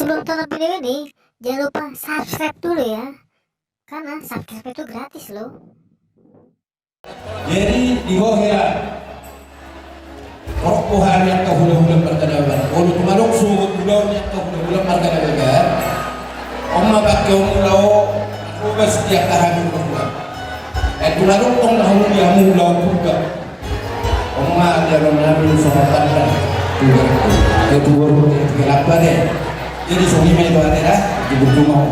sebelum tonton video ini, jangan lupa subscribe dulu ya. Karena subscribe itu gratis loh. Jadi di Hohela Rokohan yang kau hula-hula perkadaban Olu tumadok suhut hula yang kau hula-hula perkadaban Oma bakyo mulau Ruga setiap tahan hula tumadok tong dahulu dia mulau juga Oma dia mengambil sohatan dan kedua kelapa deh. Jadi sungi itu ada dah di Bukit Mau.